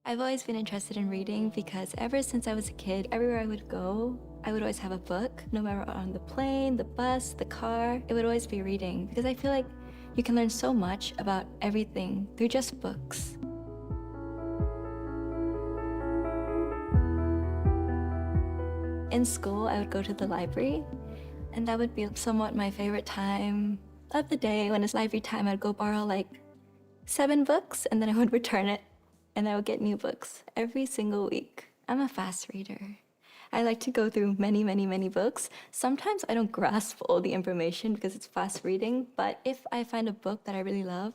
I've always been interested in reading because ever since I was a kid, everywhere I would go, I would always have a book. No matter on the plane, the bus, the car, it would always be reading because I feel like you can learn so much about everything through just books. In school, I would go to the library, and that would be somewhat my favorite time of the day. When it's library time, I'd go borrow like 7 books, and then I would return it, and I would get new books every single week. I'm a fast reader. I like to go through many, many, many books. Sometimes I don't grasp all the information because it's fast reading, but if I find a book that I really love,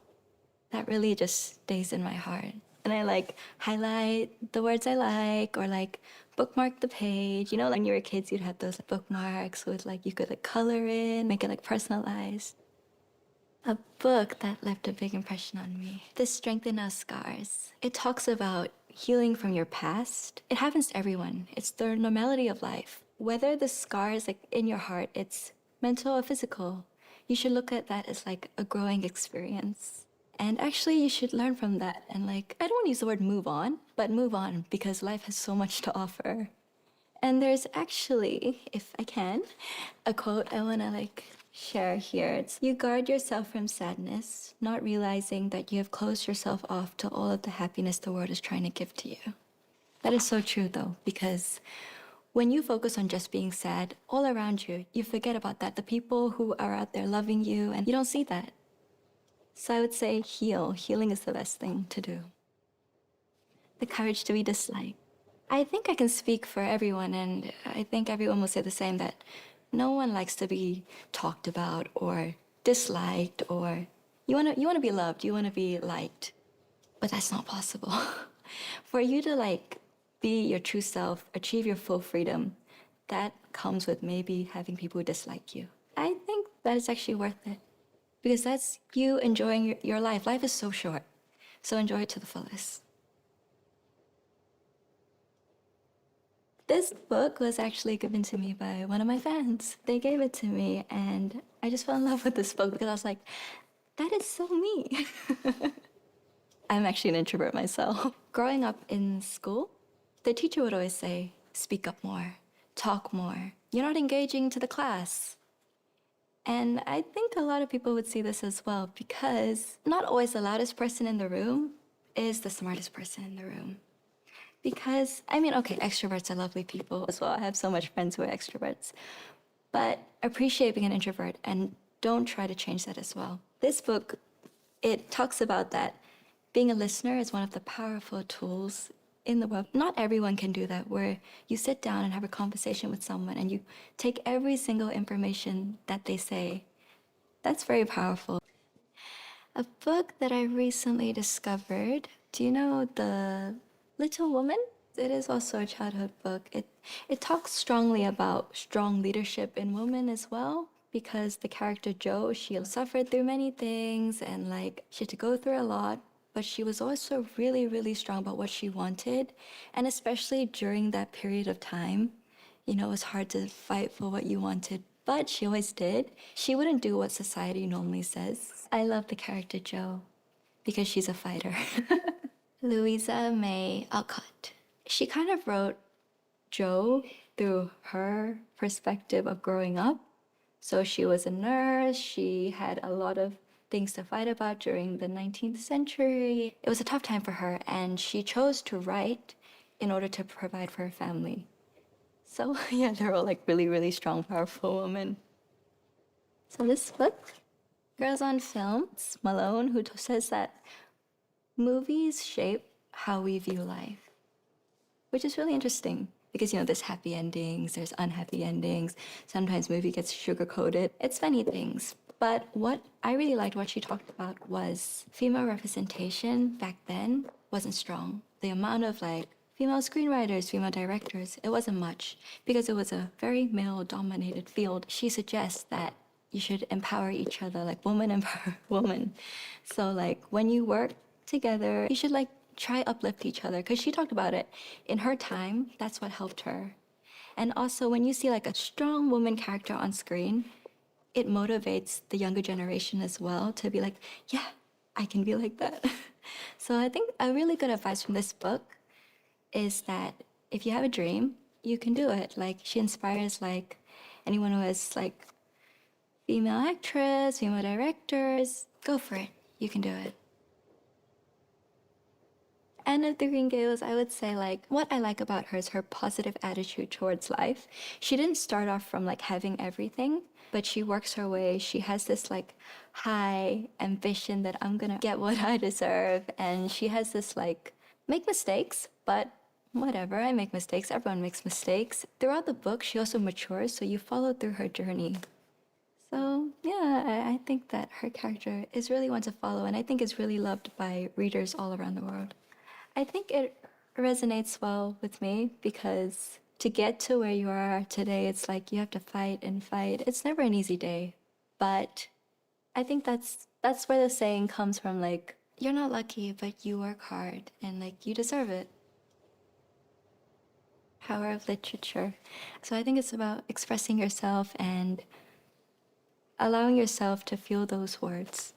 that really just stays in my heart. And I like highlight the words I like or like bookmark the page. You know, like when you were kids, you'd have those bookmarks with like you could like color in, make it like personalized. A book that left a big impression on me. The Strength in Our Scars. It talks about healing from your past. It happens to everyone. It's the normality of life. Whether the scars like in your heart, it's mental or physical, you should look at that as like a growing experience. And actually, you should learn from that. And like, I don't want to use the word move on, but move on because life has so much to offer. And there's actually, if I can, a quote I want to like share here. It's, you guard yourself from sadness, not realizing that you have closed yourself off to all of the happiness the world is trying to give to you. That is so true though, because when you focus on just being sad all around you, you forget about that. The people who are out there loving you, and you don't see that. So I would say heal. Healing is the best thing to do. The courage to be disliked. I think I can speak for everyone, and I think everyone will say the same, that no one likes to be talked about or disliked, or you want to be loved, you want to be liked. But that's not possible. For you to like be your true self, achieve your full freedom, that comes with maybe having people dislike you. I think that is actually worth it because that's you enjoying your life. Life is so short, so enjoy it to the fullest. This book was actually given to me by one of my fans. They gave it to me, and I just fell in love with this book because I was like, that is so me. I'm actually an introvert myself. Growing up in school, the teacher would always say, speak up more, talk more. You're not engaging to the class. And I think a lot of people would see this as well because not always the loudest person in the room is the smartest person in the room. Because, I mean, okay, extroverts are lovely people as well. I have so much friends who are extroverts. But appreciate being an introvert and don't try to change that as well. This book, it talks about that being a listener is one of the powerful tools in the world. Not everyone can do that, where you sit down and have a conversation with someone and you take every single information that they say. That's very powerful. A book that I recently discovered, do you know The Little Woman? It is also a childhood book. It talks strongly about strong leadership in women as well, because the character Jo, she suffered through many things and like she had to go through a lot, but she was also really, really strong about what she wanted. And especially during that period of time, you know, it was hard to fight for what you wanted, but she always did. She wouldn't do what society normally says. I love the character Jo because she's a fighter. Louisa May Alcott. She kind of wrote Jo through her perspective of growing up. So she was a nurse. She had a lot of things to fight about during the 19th century. It was a tough time for her, and she chose to write in order to provide for her family. So yeah, they're all like really, really strong, powerful women. So this book, Girls on Film, it's Malone, who says that movies shape how we view life, which is really interesting because, you know, there's happy endings, there's unhappy endings. Sometimes movie gets sugar-coated. It's many things. But what I really liked what she talked about was female representation back then wasn't strong. The amount of like female screenwriters, female directors, it wasn't much because it was a very male-dominated field. She suggests that you should empower each other, like woman empower woman. So like when you work together, you should like try uplift each other, because she talked about it. In her time, that's what helped her. And also when you see like a strong woman character on screen, it motivates the younger generation as well to be like, yeah, I can be like that. So I think a really good advice from this book is that if you have a dream, you can do it. Like she inspires like anyone who is like female actress, female directors, go for it. You can do it. And of the Green Gables, I would say like what I like about her is her positive attitude towards life. She didn't start off from like having everything, but she works her way. She has this like high ambition that I'm gonna get what I deserve. And she has this like make mistakes, but whatever, I make mistakes. Everyone makes mistakes. Throughout the book, she also matures, so you follow through her journey. So yeah, I think that her character is really one to follow, and I think is really loved by readers all around the world. I think it resonates well with me because to get to where you are today, it's like you have to fight and fight. It's never an easy day, but I think that's where the saying comes from. Like you're not lucky, but you work hard, and like you deserve it. Power of literature. So I think it's about expressing yourself and allowing yourself to feel those words.